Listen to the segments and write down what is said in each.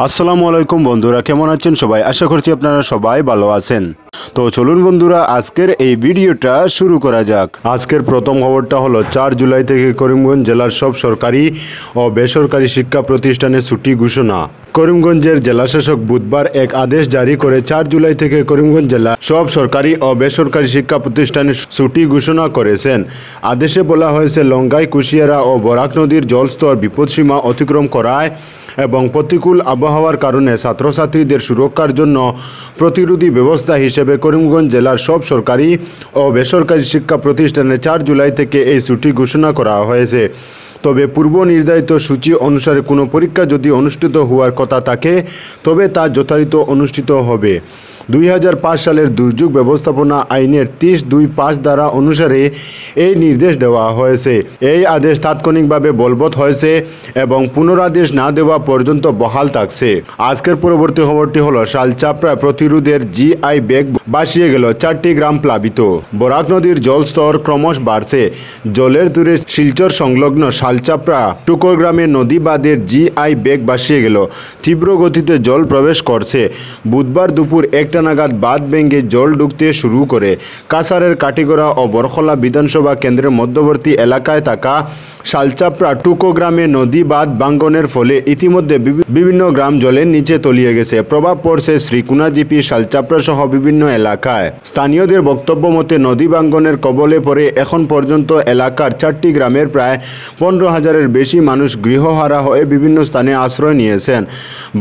আসসালামু আলাইকুম বন্ধুরা, কেমন আছেন সবাই? আশা করছি আপনারা সবাই ভালো আছেন। তো চলুন বন্ধুরা, আজকের এই ভিডিওটা শুরু করা যাক। আজকের প্রথম খবরটা হলো 4 জুলাই থেকে করিমগঞ্জ জেলার সব সরকারি ও বেসরকারি শিক্ষা প্রতিষ্ঠানে ছুটি ঘোষণা। করিমগঞ্জের জেলাশাসক বুধবার এক আদেশ জারি করে 4 জুলাই থেকে করিমগঞ্জ জেলা সব সরকারি ও বেসরকারি শিক্ষা প্রতিষ্ঠানে ছুটি ঘোষণা করেছেন। আদেশে বলা হয়েছে, লঙ্গাই, কুশিয়ারা ও বরাক নদীর জলস্তর বিপদসীমা অতিক্রম করায় এবং প্রতিকূল আবহাওয়ার কারণে ছাত্রছাত্রীদের সুরক্ষার জন্য প্রতিরোধী ব্যবস্থা হিসেবে করিমগঞ্জ জেলার সব সরকারি ও বেসরকারি শিক্ষা প্রতিষ্ঠানে 4 জুলাই থেকে এই ছুটি ঘোষণা করা হয়েছে। তবে পূর্ব নির্ধারিত সূচি অনুসারে কোনো পরীক্ষা যদি অনুষ্ঠিত হওয়ার কথা থাকে তবে তা যথারীত অনুষ্ঠিত হবে। 2005 সালের দুর্যোগ ব্যবস্থাপনা আইনের 30(2)(5) ধারা অনুসারে এই নির্দেশ দেওয়া হয়েছে। এই আদেশ তাৎক্ষণিকভাবে বলবৎ হয়েছে এবং পুনরাদেশ না দেওয়া পর্যন্ত বহাল থাকছে। আজকের পরবর্তী খবরটি হলো, শালচাপড়া প্রতিরোধের জিআই ব্যাগ ভাসিয়ে গেল, 4টি গ্রাম প্লাবিত। বরাক নদীর জলস্তর ক্রমশ বাড়ছে। জলের দূরে শিলচর সংলগ্ন শালচাপড়া টুকর গ্রামে নদী বাঁধের জিআই ব্যাগ ভাসিয়ে গেল। তীব্র গতিতে জল প্রবেশ করছে। বুধবার দুপুর 1টা নাগাদ বাঁধ ভেঙে জল ঢুকতে শুরু করে। কাছাড়ের কাটিগড়া ও বরখলা বিধানসভা কেন্দ্রের মধ্যবর্তী এলাকায় থাকা শালচাপড়া টুকো গ্রামে নদী বাঁধ ভাঙ্গনের ফলে ইতিমধ্যে বিভিন্ন গ্রাম জলের নিচে তলিয়ে গেছে। প্রভাব পড়ছে শ্রীকুনা, জিপি, শালচাপড়া সহ বিভিন্ন এলাকায়। স্থানীয়দের বক্তব্য মতে, নদী ভাঙ্গনের কবলে পড়ে এখন পর্যন্ত এলাকার 4টি গ্রামের প্রায় 15,000-এর বেশি মানুষ গৃহহারা হয়ে বিভিন্ন স্থানে আশ্রয় নিয়েছেন।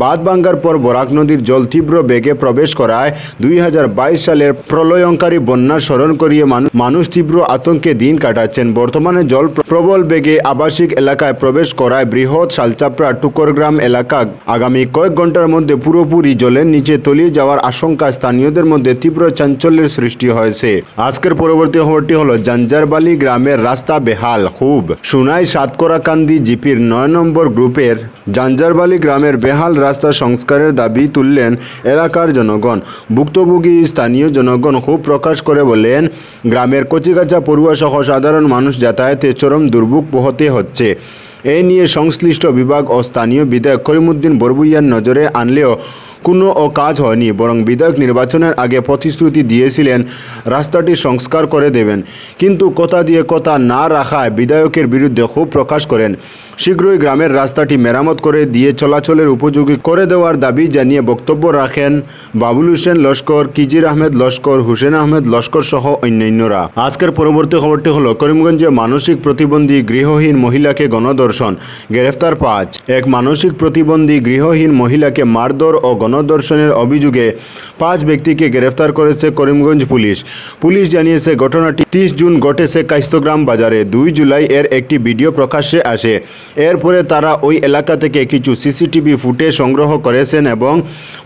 বাঁধ ভাঙ্গার পর বরাক নদীর জল তীব্র বেগে প্রবেশ করায় 2022 সালের প্রলয়ঙ্কারী বন্যা স্মরণ করিয়ে মানুষ তীব্র আতঙ্কে দিন কাটাচ্ছেন। বর্তমানে জল প্রবল বেগে আবাসিক এলাকায় প্রবেশ করায় বৃহৎ শালচাপড়া টুকরগ্রাম এলাকা আগামী কয়েক ঘন্টার মধ্যে পুরোপুরি জলের নিচে তলিয়ে যাওয়ার আশঙ্কা স্থানীয়দের মধ্যে তীব্র চাঞ্চল্যের সৃষ্টি হয়েছে। আজকের পরবর্তী খবরটি হলো, জাঞ্জারবালি গ্রামের রাস্তা বেহাল খুব। সুনাই সাতকরাকান্দি জিপির 9 নম্বর গ্রুপের জাঞ্জারবালি গ্রামের বেহাল রাস্তা সংস্কারের দাবি তুললেন এলাকার জনগণ। ভুক্তভোগী স্থানীয় জনগণ ক্ষোভ প্রকাশ করে বলেন, গ্রামের কচিকাঁচা পড়ুয়া সহ সাধারণ মানুষ যাতায়াতে চরম দুর্ভোগ পোহাতে হচ্ছে। এই নিয়ে সংশ্লিষ্ট বিভাগ ও স্থানীয় বিধায়ক করিমউদ্দিন বরভুইয়ার নজরে আনলেও কোনো কাজ হয়নি, বরং বিধায়ক নির্বাচনের আগে প্রতিশ্রুতি দিয়েছিলেন রাস্তাটি সংস্কার করে দেবেন, কিন্তু কথা দিয়ে কথা না রাখায় বিধায়কের বিরুদ্ধে ক্ষোভ প্রকাশ করেন। শীঘ্রই গ্রামের রাস্তাটি মেরামত করে দিয়ে চলাচলের উপযোগী করে দেওয়ার দাবি জানিয়ে বক্তব্য রাখেন বাবুল হোসেন লস্কর, কিজির আহমেদ লস্কর, হুসেন আহমেদ লস্কর সহ অন্যান্যরা। আজকের পরবর্তী খবরটি হলো, করিমগঞ্জে মানসিক প্রতিবন্ধী গৃহহীন মহিলাকে গণধর্ষণ, গ্রেফতার 5। এক মানসিক প্রতিবন্ধী গৃহহীন মহিলাকে মারধর ও গণধর্ষণের অভিযোগে 5 ব্যক্তিকে গ্রেফতার করেছে করিমগঞ্জ পুলিশ। পুলিশ জানিয়েছে, ঘটনাটি 30 জুন ঘটেছে কাইস্তগ্রাম বাজারে। 2 জুলাই এর একটি ভিডিও প্রকাশ্যে আসে। এরপরে তারা ওই এলাকা থেকে কিছু সিসিটিভি ফুটেজ সংগ্রহ করেছেন এবং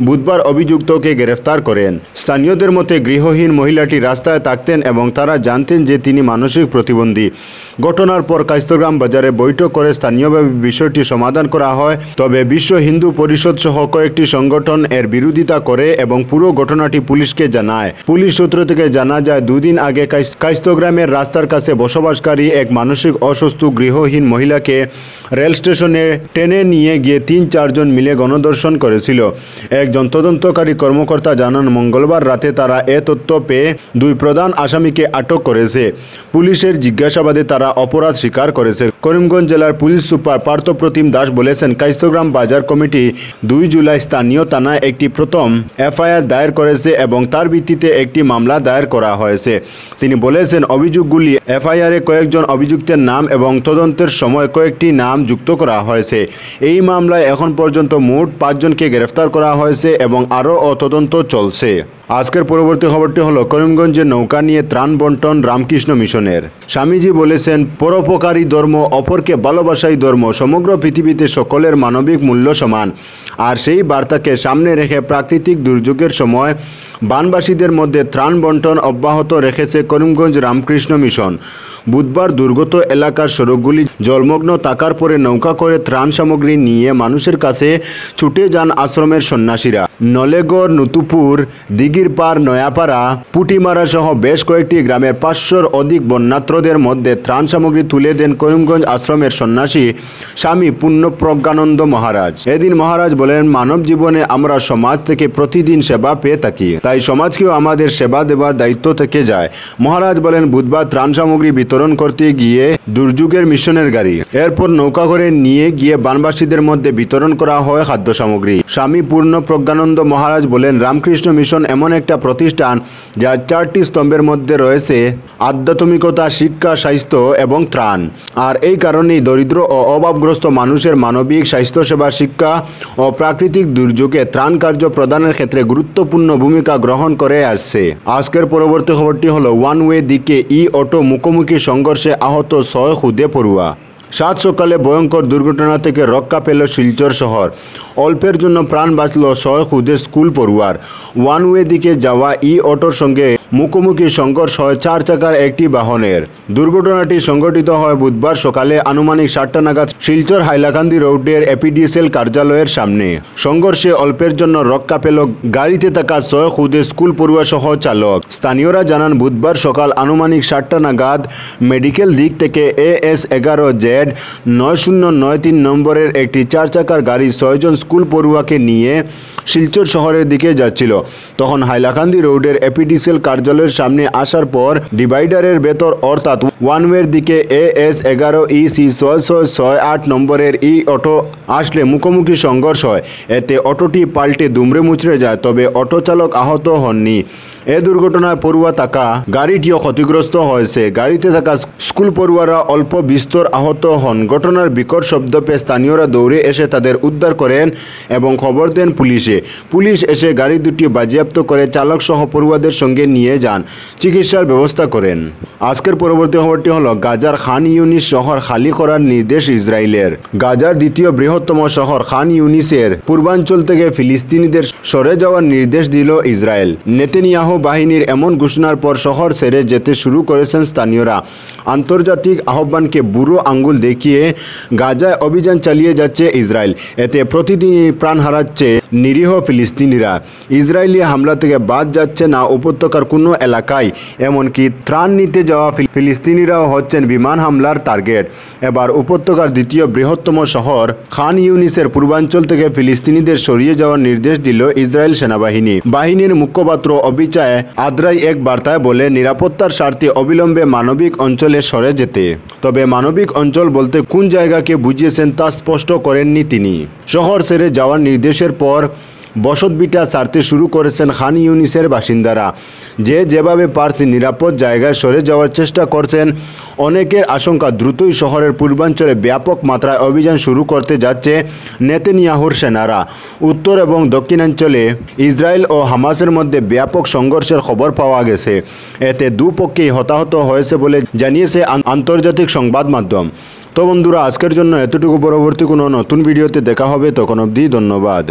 বুধবার অভিযুক্তকে গ্রেফতার করেন। স্থানীয়দের মতে, গৃহহীন মহিলাটি রাস্তায় থাকতেন এবং তারা জানতেন যে তিনি মানসিক প্রতিবন্ধী। ঘটনার পর কাইস্তগ্রাম বাজারে বৈঠক করে স্থানীয়ভাবে বিষয়টি সমাধান করা হয়। তবে বিশ্ব হিন্দু পরিষদ সহ কয়েকটি সংগঠন এর বিরোধিতা করে এবং পুরো ঘটনাটি পুলিশকে জানায়। পুলিশ সূত্র থেকে জানা যায়, 2 দিন আগে কাইস্তগ্রামের রাস্তার কাছে বসবাসকারী এক মানসিক অসুস্থ গৃহহীন মহিলাকে রেল স্টেশনে টেনে নিয়ে গিয়ে 3-4 জন মিলে গণধর্ষণ করেছিল। একজন তদন্তকারী কর্মকর্তা জানান, মঙ্গলবার রাতে তারা এ তথ্য পেয়ে 2 প্রধান আসামিকে আটক করেছে। পুলিশের জিজ্ঞাসাবাদে তারা অপরাধ স্বীকার করেছে। করিমগঞ্জ জেলার পুলিশ সুপার পার্থপ্রতিম দাস বলেছেন, কাইস্তগ্রাম বাজার কমিটি 2 জুলাই স্থানীয় থানায় একটি প্রথম এফআইআর দায়ের করেছে এবং তার ভিত্তিতে একটি মামলা দায়ের করা হয়েছে। তিনি বলেছেন, অভিযোগগুলি এফআইআরে কয়েকজন অভিযুক্তের নাম এবং তদন্তের সময় কয়েকটি নাম যুক্ত করা হয়েছে। এই মামলায় এখন পর্যন্ত মোট 5 জনকে গ্রেফতার করা হয়েছে এবং আরও তদন্ত চলছে। আজকের পরবর্তী খবরটি হলো, করিমগঞ্জে নৌকা নিয়ে ত্রাণ বন্টন রামকৃষ্ণ মিশনের। স্বামীজি বলেছেন, পরোপকারী ধর্ম, অপরকে ভালোবাসাই ধর্ম। সমগ্র পৃথিবীতে সকলের মানবিক মূল্য সমান। আর সেই বার্তাকে সামনে রেখে প্রাকৃতিক দুর্যোগের সময় বানবাসীদের মধ্যে ত্রাণ বন্টন অব্যাহত রেখেছে করিমগঞ্জ রামকৃষ্ণ মিশন। বুধবার দুর্গত এলাকার সড়কগুলি জলমগ্ন থাকার পরে নৌকা করে ত্রাণ সামগ্রী নিয়ে মানুষের কাছে ছুটে যান আশ্রমের সন্ন্যাসীরা। নলেগড়, নতুপুর, দিঘির পাড়, নয়াপাড়া, পুটিমারা সহ বেশ কয়েকটি গ্রামের 500-র অধিক বন্যাত্রদের মধ্যে ত্রাণ সামগ্রী তুলে দেন করিমগঞ্জ আশ্রমের সন্ন্যাসী স্বামী পূর্ণপ্রজ্ঞানন্দ মহারাজ। এদিন মহারাজ বলেন, মানব জীবনে আমরা সমাজ থেকে প্রতিদিন সেবা পেয়ে থাকি, তাই সমাজকেও আমাদের সেবা দেওয়ার দায়িত্ব থেকে যায়। মহারাজ বলেন, বুধবার ত্রাণ সামগ্রী বিতরণ করতে গিয়ে দুর্যোগের মিশনের গাড়ি, এরপর নৌকা করে নিয়ে গিয়ে বানবাসীদের মধ্যে বিতরণ করা হয় খাদ্য সামগ্রী। স্বামী পূর্ণপ্রজ্ঞানন্দ মহারাজ বলেন, রামকৃষ্ণ মিশন এমন একটা প্রতিষ্ঠান যার 4টি স্তম্ভের মধ্যে রয়েছে আধ্যাত্মিকতা, শিক্ষা, স্বাস্থ্য এবং ত্রাণ। আর এই কারণেই দরিদ্র ও অভাবগ্রস্ত মানুষের মানবিক, স্বাস্থ্যসেবা, শিক্ষা ও প্রাকৃতিক দুর্যোগে ত্রাণ কার্য প্রদানের ক্ষেত্রে গুরুত্বপূর্ণ ভূমিকা গ্রহণ করে আসছে। আজকের পরবর্তী খবরটি হলো, ওয়ান ওয়ে দিকে ই অটো মুখোমুখি সংঘর্ষে আহত 6 খুদে পড়ুয়া। সাত সকালে ভয়ঙ্কর দুর্ঘটনা থেকে রক্ষা পেল শিলচর শহর। অল্পের জন্য প্রাণ বাঁচল 6 খুদে স্কুল পড়ুয়ার। ওয়ান ওয়ে দিকে যাওয়া ই অটোর সঙ্গে মুখোমুখি সংঘর্ষ হয় 4 চাকার একটি বাহনের। দুর্ঘটনাটি সংঘটিত হয় বুধবার সকালে আনুমানিক 7টা নাগাদ শিলচর হাইলাকান্দি রোডের এপিডিসিএল কার্যালয়ের সামনে। সংঘর্ষে অল্পের জন্য রক্ষা পেল গাড়িতে থাকা 6 খুদে স্কুল পড়ুয়া সহ চালক। স্থানীয়রা জানান, বুধবার সকাল আনুমানিক 7টা নাগাদ মেডিকেল দিক থেকে AS11Z 9093 নম্বরের একটি 4 চাকার গাড়ি 6 জন স্কুল পড়ুয়াকে নিয়ে শিলচর শহরের দিকে যাচ্ছিল। তখন হাইলাকান্দি রোডের এপিডিসিএল কার্যালয়ের সামনে আসার পর ডিভাইডারের ভেতর অর্থাৎ ওয়ান ওয়ের দিকে AS11EC 6668 নম্বরের ই অটো আসলে মুখোমুখি সংঘর্ষ হয়। এতে অটোটি পাল্টে দুমড়ে মুচড়ে যায়, তবে অটো চালক আহত হননি। এ দুর্ঘটনায় পড়ুয়া থাকা গাড়িটিও ক্ষতিগ্রস্ত হয়েছে। গাড়িতে থাকা স্কুল পড়ুয়ারা অল্প বিস্তর আহত হন। ঘটনার বিকট শব্দ পেয়ে স্থানীয়রা দৌড়ে এসে তাদের উদ্ধার করেন এবং খবর দেন পুলিশে। পুলিশ এসে গাড়ি দুটি বাজেয়াপ্ত করে চালক সহ পড়ুয়াদের সঙ্গে নিয়ে যান, চিকিৎসার ব্যবস্থা করেন। আজকের পরবর্তী খবরটি হলো, গাজার খান ইউনিস শহর খালি করার নির্দেশ ইসরায়েলের। গাজার দ্বিতীয় বৃহত্তম শহর খান ইউনিসের পূর্বাঞ্চল থেকে ফিলিস্তিনিদের সরে যাওয়ার নির্দেশ দিল ইসরায়েল। নেতানিয়াহু বাহিনীর এমন ঘোষণার পর শহর ছেড়ে যেতে শুরু করেছেন স্থানীয়রা। আন্তর্জাতিক আহ্বানকে বুড়ো আঙ্গুল দেখিয়ে গাজায় অভিযান চালিয়ে যাচ্ছে ইসরায়েল। এতে প্রতিদিনই প্রাণ হারাচ্ছে নিরীহ ফিলিস্তিনিরা। ইসরায়েলি হামলা থেকে বাদ যাচ্ছে না উপত্যকার কোনো এলাকায়, এমনকি ত্রাণ নিতে যাওয়া ফিলিস্তিনিরাও হচ্ছেন বিমান হামলার টার্গেট। এবার উপত্যকার দ্বিতীয় বৃহত্তম শহর খান ইউনিসের পূর্বাঞ্চল থেকে ফিলিস্তিনিদের সরিয়ে যাওয়ার নির্দেশ দিল ইসরায়েল সেনাবাহিনী। বাহিনীর মুখপাত্র অবিচায় আদ্রাই এক বার্তায় বলে, নিরাপত্তার স্বার্থে অবিলম্বে মানবিক অঞ্চলে সরে যেতে। তবে মানবিক অঞ্চল বলতে কোন জায়গাকে বুঝিয়েছেন তা স্পষ্ট করেননি তিনি। শহর ছেড়ে যাওয়ার নির্দেশের পর বসতভিটা ছাড়তে শুরু করেছেন খান ইউনিসের বাসিন্দারা। যে যেভাবে পারছে নিরাপদ জায়গায় সরে যাওয়ার চেষ্টা করছেন। অনেকের আশঙ্কা, দ্রুতই শহরের পূর্বাঞ্চলে ব্যাপক মাত্রায় অভিযান শুরু করতে যাচ্ছে নেতানিয়াহুর সেনারা। উত্তর এবং দক্ষিণাঞ্চলে ইসরায়েল ও হামাসের মধ্যে ব্যাপক সংঘর্ষের খবর পাওয়া গেছে। এতে দুপক্ষেই হতাহত হয়েছে বলে জানিয়েছে আন্তর্জাতিক সংবাদ মাধ্যম। তো বন্ধুরা, আজকের জন্য এতটুকু। পরবর্তী কোনো নতুন ভিডিওতে দেখা হবে, তখন অবধি ধন্যবাদ।